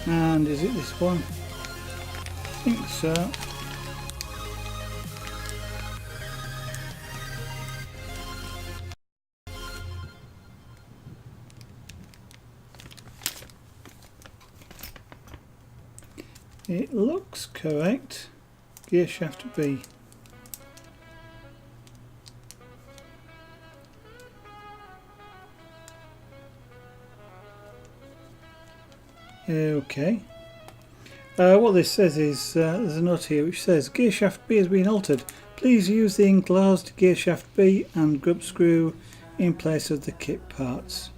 And is it this one? I think so. It looks correct. Gear shaft B. Okay. What this says is there's a note here which says gear shaft B has been altered. Please use the enclosed gear shaft B and grub screw in place of the kit parts.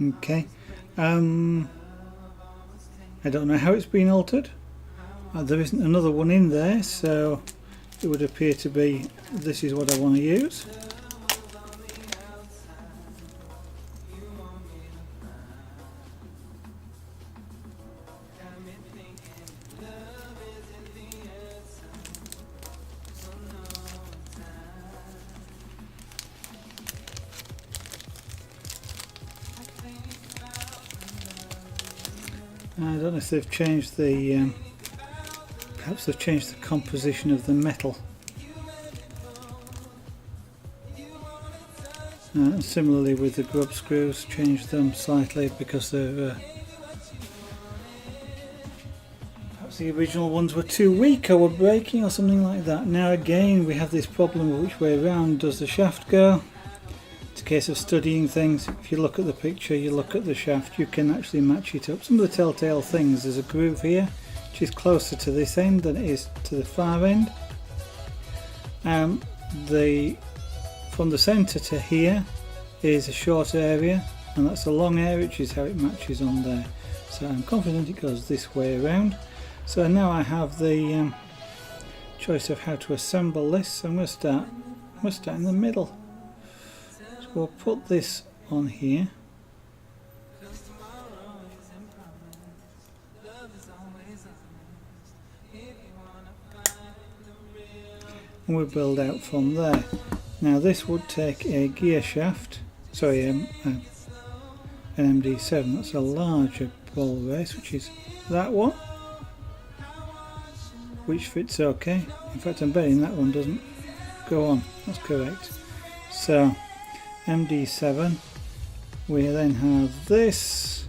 Okay. I don't know how it's been altered. There isn't another one in there, so it would appear to be this is what I want to use. I don't know if they've changed the perhaps they've changed the composition of the metal. Similarly with the grub screws, changed them slightly because they're perhaps the original ones were too weak or were breaking or something like that. Now again we have this problem of which way around does the shaft go. It's a case of studying things. If you look at the picture, you look at the shaft, you can actually match it up. Some of the telltale things, there's a groove here which is closer to this end than it is to the far end. From the centre to here is a short area, and that's a long area, which is how it matches on there. So I'm confident it goes this way around. So now I have the choice of how to assemble this. So I'm going to start in the middle. So we'll put this on here. And we'll build out from there. Now this would take a gear shaft, sorry, an MD7, that's a larger ball race, which is that one, which fits okay. In fact I'm betting that one doesn't go on, that's correct. So MD7, we then have this,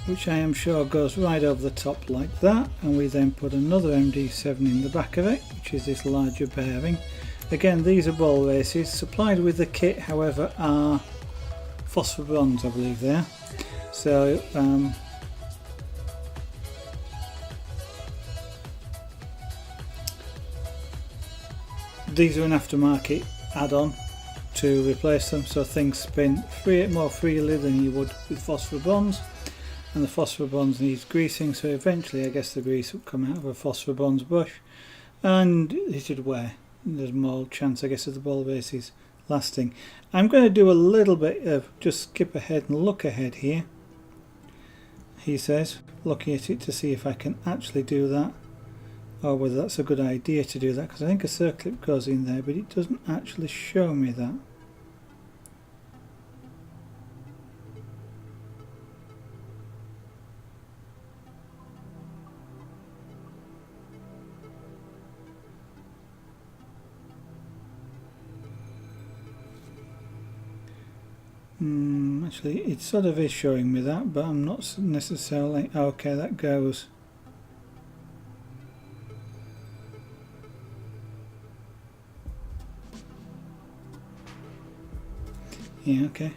which I am sure goes right over the top like that, and we then put another MD7 in the back of it, which is this larger bearing. Again, these are ball races, supplied with the kit, however, are phosphor bronze, I believe they are. So these are an aftermarket add-on to replace them, so things spin more freely than you would with phosphor bronze. And the phosphor bronze needs greasing, so eventually I guess the grease will come out of a phosphor bronze brush and it should wear. There's more chance I guess of the ball races lasting. I'm going to do a little bit of just skip ahead and look ahead here, he says, looking at it to see if I can actually do that, or whether that's a good idea to do that, because I think a circlip goes in there but it doesn't actually show me that. Actually it sort of is showing me that, but I'm not necessarily, okay, that goes. Yeah, okay.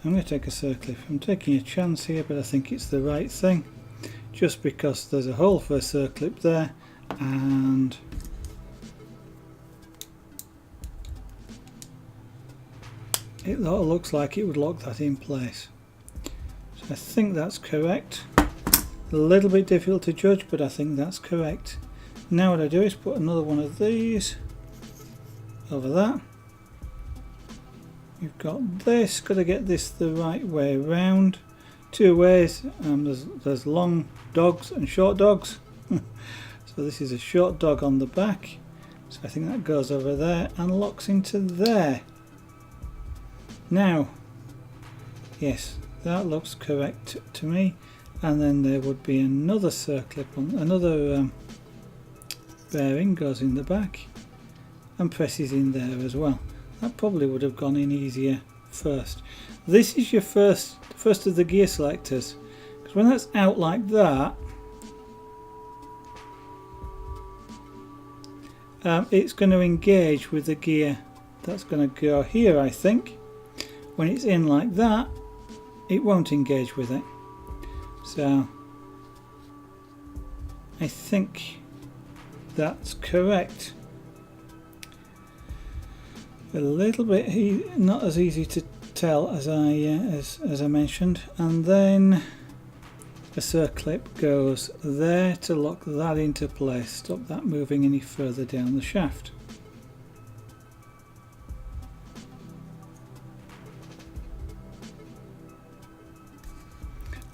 I'm going to take a circlip. I'm taking a chance here, but I think it's the right thing, just because there's a hole for a circlip there, and it looks like it would lock that in place. So I think that's correct. A little bit difficult to judge, but I think that's correct. Now what I do is put another one of these over that. You've got this, got to get this the right way round. Two ways, there's long dogs and short dogs. So this is a short dog on the back, So I think that goes over there and locks into there. Now, yes, that looks correct to me. And then there would be another circlip on another bearing goes in the back and presses in there as well. That probably would have gone in easier first. This is your first of the gear selectors, because when that's out like that, it's going to engage with the gear that's going to go here, I think. When it's in like that, it won't engage with it. So I think that's correct. A little bit not as easy to tell as I mentioned, and then a circlip goes there to lock that into place, stop that moving any further down the shaft.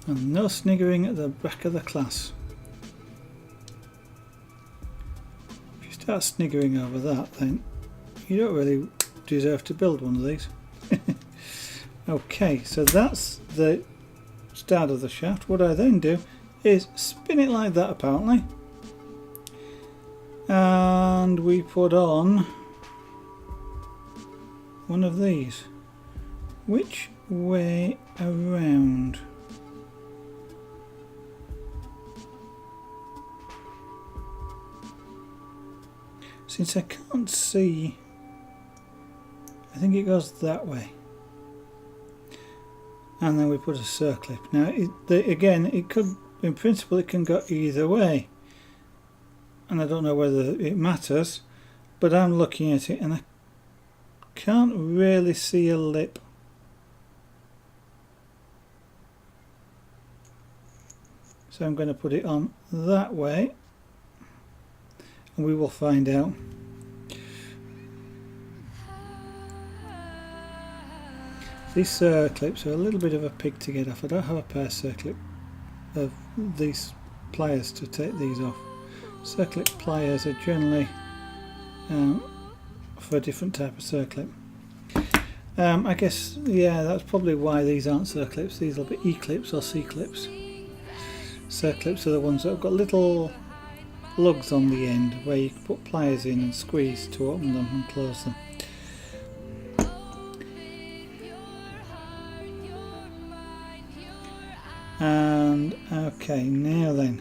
And no sniggering at the back of the class. If you start sniggering over that, then you don't really deserve to build one of these. Okay, so that's the start of the shaft. What I then do is spin it like that, apparently, and we put on one of these. Which way around? Since I can't see, I think it goes that way. And then we put a circlip. Now, again, it could, in principle, it can go either way. And I don't know whether it matters, but I'm looking at it and I can't really see a lip. So I'm going to put it on that way. And we will find out. These clips are a little bit of a pig to get off. I don't have a pair of these pliers to take these off. Circlip pliers are generally for a different type of circlip. I guess, yeah, that's probably why these aren't circlips. These will be E-clips or C-clips. Circlips are the ones that have got little lugs on the end where you can put pliers in and squeeze to open them and close them. And okay, now then,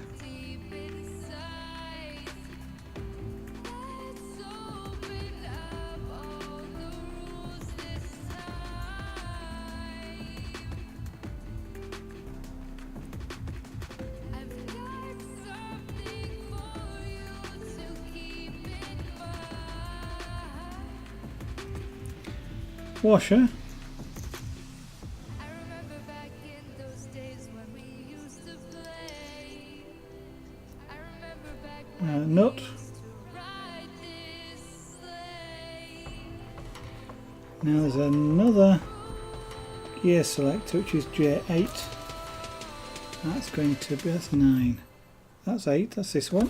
washer. Nut. Now there's another gear selector, which is J8. That's going to be, that's 9. That's 8, that's this one.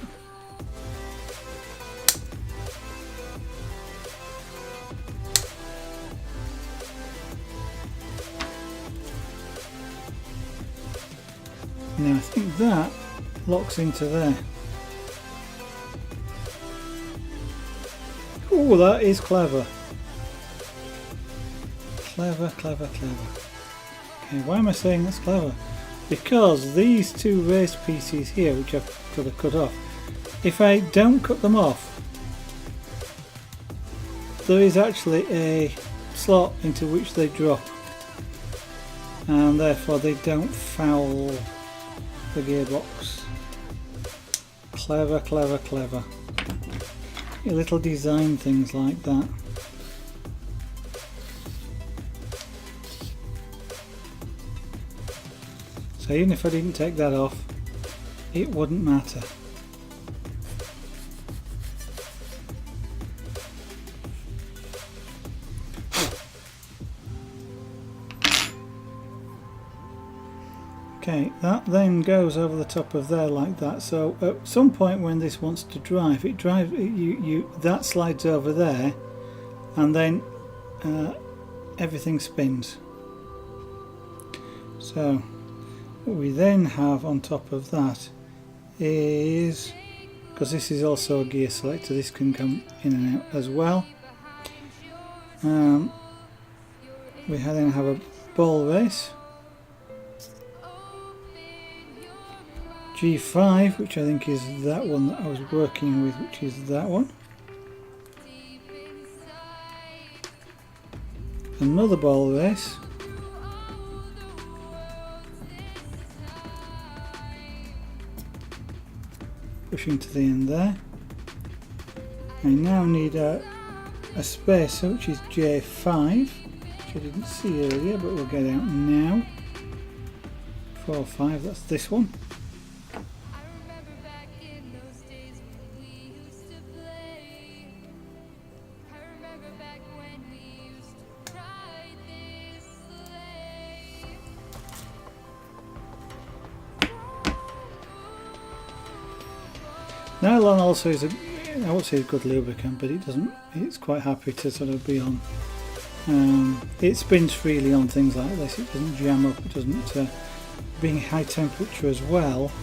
Now I think that locks into there. Oh, that is clever. Clever, clever, clever. Okay, why am I saying that's clever? Because these two raised pieces here, which I've got to cut off, if I don't cut them off, there is actually a slot into which they drop, and therefore they don't foul the gearbox. Clever, clever, clever. Little design things like that. So even if I didn't take that off, it wouldn't matter. Okay, that then goes over the top of there like that. So at some point when this wants to drive, that slides over there, and then everything spins. So what we then have on top of that is, because this is also a gear selector, this can come in and out as well. We then have a ball race, G5, which I think is that one that I was working with, which is that one. Another ball race, pushing to the end there. I now need a spacer, which is J5, which I didn't see earlier, but we'll get out now. 4, 5, that's this one. Nylon also is I would say a good lubricant, but it's quite happy to sort of be on. It spins freely on things like this, it doesn't jam up, it doesn't, being high temperature as well,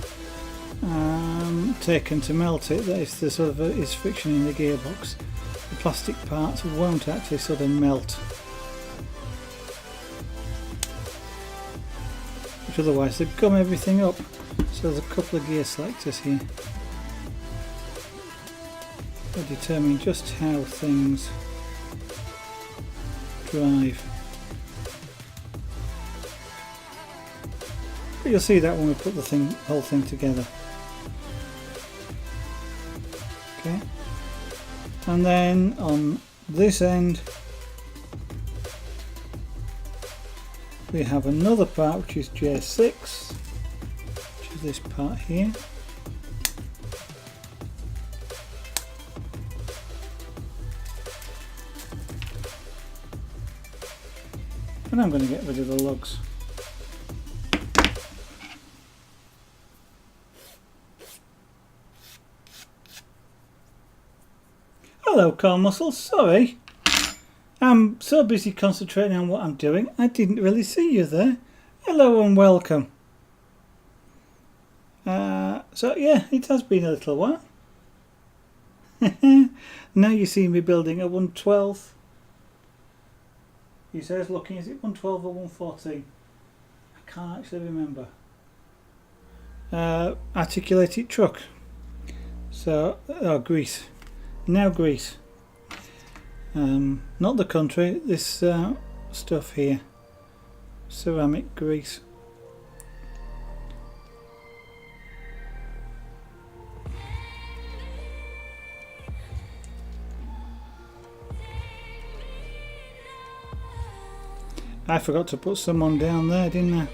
taken to melt it, that if there sort of is friction in the gearbox, the plastic parts won't actually sort of melt. Which otherwise they gum everything up. So there's a couple of gear selectors here to determine just how things drive. But you'll see that when we put the whole thing together. Okay, and then on this end we have another part which is J6, which is this part here. And I'm going to get rid of the lugs. Hello, core muscles, sorry. I'm so busy concentrating on what I'm doing, I didn't really see you there. Hello and welcome. So yeah, it has been a little while. Now you see me building a 112. He says looking, is it 112 or 114? I can't actually remember. Articulated truck. So, Greece. Now Greece. Not the country, this stuff here. Ceramic Greece. I forgot to put someone down there, didn't I?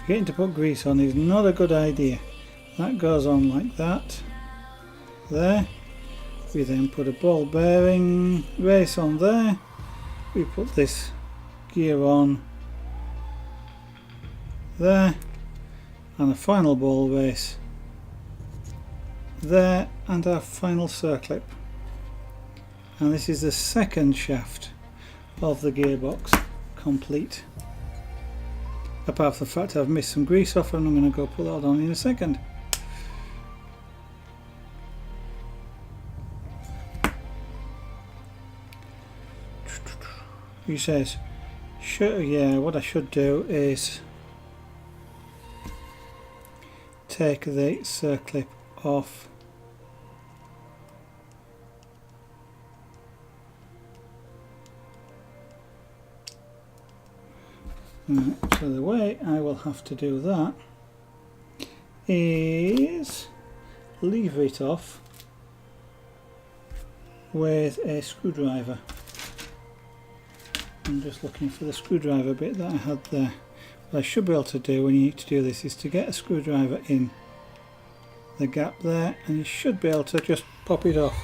Forgetting to put grease on is not a good idea. That goes on like that. There. We then put a ball bearing race on there. We put this gear on there, and a final ball race there, and our final circlip. And this is the second shaft of the gearbox complete, apart from the fact I've missed some grease off, and I'm going to go put that on in a second. He says, sure, yeah, what I should do is take the circlip off. Right, so the way I will have to do that is lever it off with a screwdriver. I'm just looking for the screwdriver bit that I had there. What I should be able to do when you need to do this is to get a screwdriver in the gap there, and you should be able to just pop it off.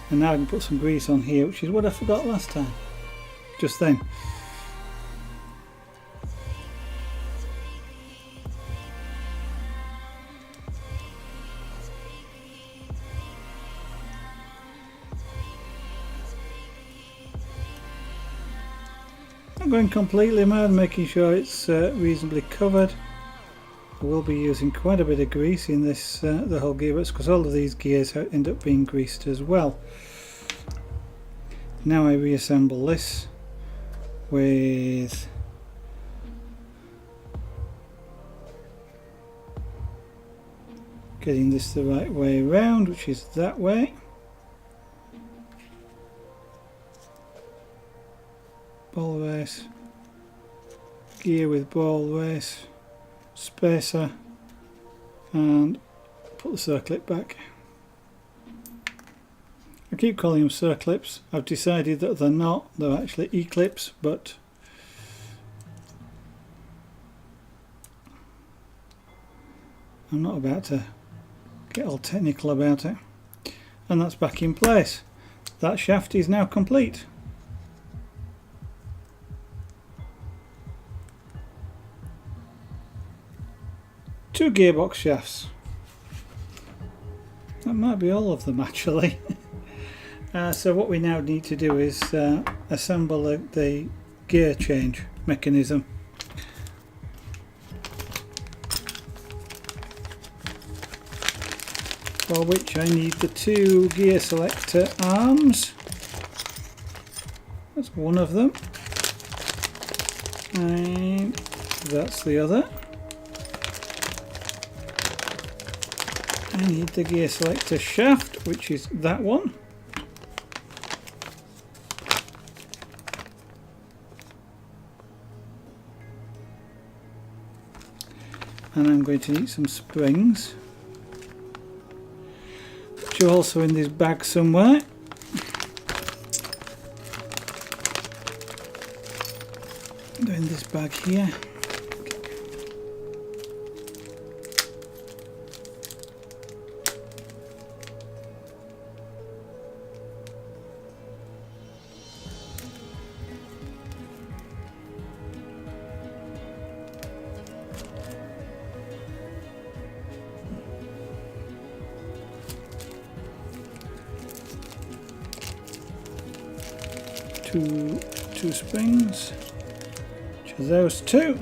And now I can put some grease on here, which is what I forgot last time, just then. I'm going completely mad, making sure it's reasonably covered. I will be using quite a bit of grease in this the whole gearbox, because all of these gears end up being greased as well. Now I reassemble this with getting this the right way around, which is that way. Ball race, gear with ball race, spacer, and put the circlip back. I keep calling them circlips. I've decided that they're not, they're actually E-clips, but I'm not about to get all technical about it. And that's back in place. That shaft is now complete. Two gearbox shafts. That might be all of them actually. So what we now need to do is assemble the gear change mechanism. For which I need the two gear selector arms. That's one of them. And that's the other. I need the gear selector shaft, which is that one. And I'm going to need some springs, which are also in this bag somewhere. They're in this bag here. Two springs, which are those two.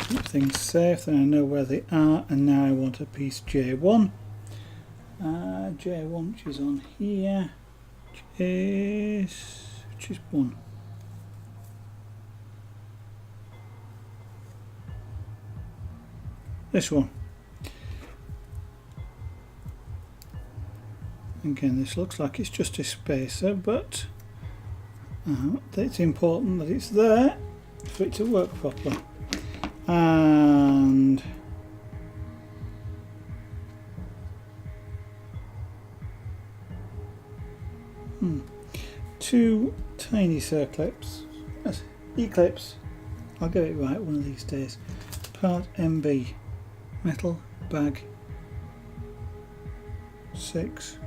Keep things safe, then I know where they are, and now I want a piece J1. J1, which is on here, which is 1. This one. Again, this looks like it's just a spacer, but it's important that it's there for it to work properly. And two tiny circlips, E-clips. I'll get it right one of these days. Part MB, metal bag 6.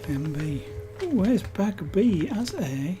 MB. Ooh, where's bag B as A?